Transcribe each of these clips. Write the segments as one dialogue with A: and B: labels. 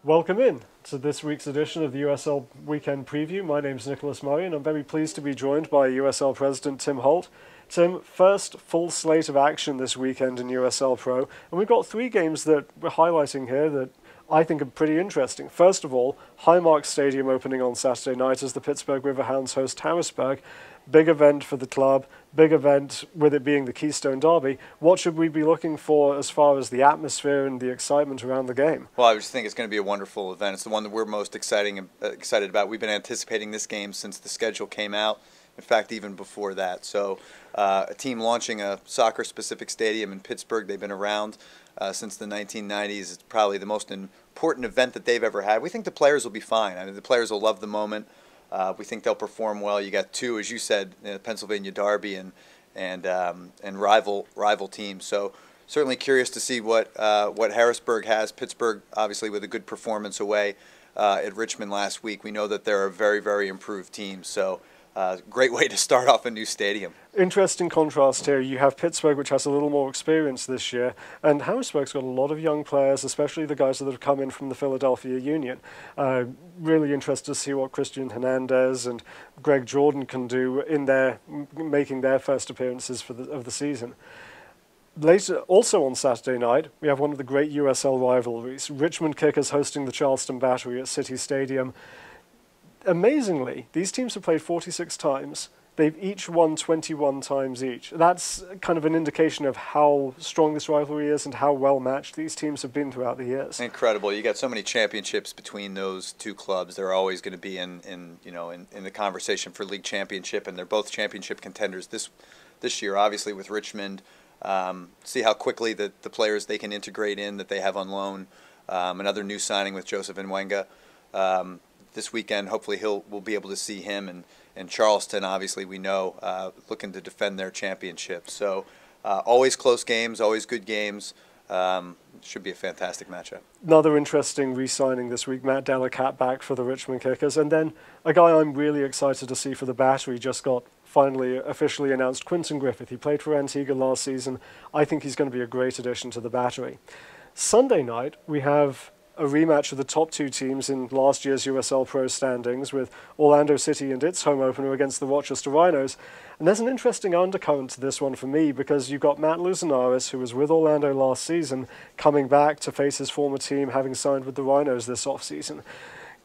A: Welcome in to this week's edition of the USL Weekend Preview. My name's Nicholas Murray, and I'm very pleased to be joined by USL President Tim Holt. Tim, first full slate of action this weekend in USL PRO, and we've got three games that we're highlighting here that I think are pretty interesting. First of all, Highmark Stadium opening on Saturday night as the Pittsburgh Riverhounds host Harrisburg. Big event for the club, big event with it being the Keystone Derby. What should we be looking for as far as the atmosphere and the excitement around the game?
B: Well, I just think it's going to be a wonderful event. It's the one that we're most excited about. We've been anticipating this game since the schedule came out. In fact, even before that. So a team launching a soccer-specific stadium in Pittsburgh, they've been around since the 1990s. It's probably the most important event that they've ever had. We think the players will be fine. I mean, the players will love the moment. We think they'll perform well. You got two, as you said, Pennsylvania Derby and rival teams. So certainly curious to see what Harrisburg has. Pittsburgh, obviously, with a good performance away at Richmond last week. We know that they're a very, very improved team. So great way to start off a new stadium.
A: Interesting contrast here. You have Pittsburgh, which has a little more experience this year, and Harrisburg's got a lot of young players, especially the guys that have come in from the Philadelphia Union. Really interested to see what Christian Hernandez and Greg Jordan can do in making their first appearances of the season. Later, also on Saturday night, we have one of the great USL rivalries, Richmond Kickers hosting the Charleston Battery at City Stadium. Amazingly, these teams have played 46 times. They've each won 21 times each. That's kind of an indication of how strong this rivalry is and how well matched these teams have been throughout the years.
B: Incredible. You got so many championships between those two clubs. They're always going to be in the conversation for league championship, and they're both championship contenders this year, obviously with Richmond. See how quickly the players they can integrate in that they have on loan. Another new signing with Joseph Nwenga. This weekend, hopefully we'll be able to see him, and Charleston, obviously, we know, looking to defend their championship. So always close games, always good games. Should be a fantastic matchup.
A: Another interesting re-signing this week, Matt Delacat back for the Richmond Kickers, and then a guy I'm really excited to see for the Battery just got finally officially announced, Quinton Griffith. He played for Antigua last season. I think he's going to be a great addition to the Battery. Sunday night, we have a rematch of the top two teams in last year's USL Pro standings, with Orlando City and its home opener against the Rochester Rhinos. And there's an interesting undercurrent to this one for me, because you've got Matt Luzanaris, who was with Orlando last season, coming back to face his former team, having signed with the Rhinos this off-season.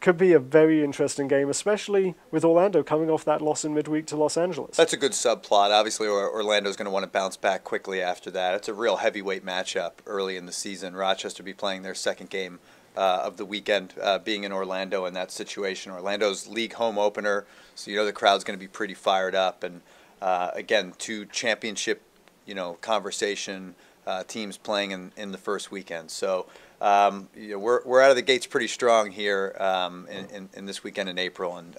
A: Could be a very interesting game, especially with Orlando coming off that loss in midweek to Los Angeles.
B: That's a good subplot. Obviously, Orlando's going to want to bounce back quickly after that. It's a real heavyweight matchup early in the season. Rochester will be playing their second game of the weekend, being in Orlando in that situation. Orlando's league home opener, so you know the crowd's going to be pretty fired up. And again, two championship, conversation teams playing in the first weekend. So we're out of the gates pretty strong here in this weekend in April. And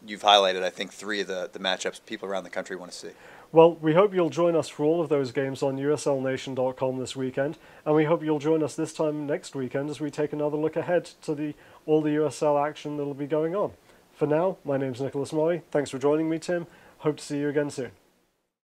B: you've highlighted, I think, three of the matchups people around the country want to see.
A: Well, we hope you'll join us for all of those games on uslnation.com this weekend, and we hope you'll join us this time next weekend as we take another look ahead to all the USL action that will be going on. For now, my name's Nicholas Murray. Thanks for joining me, Tim. Hope to see you again soon.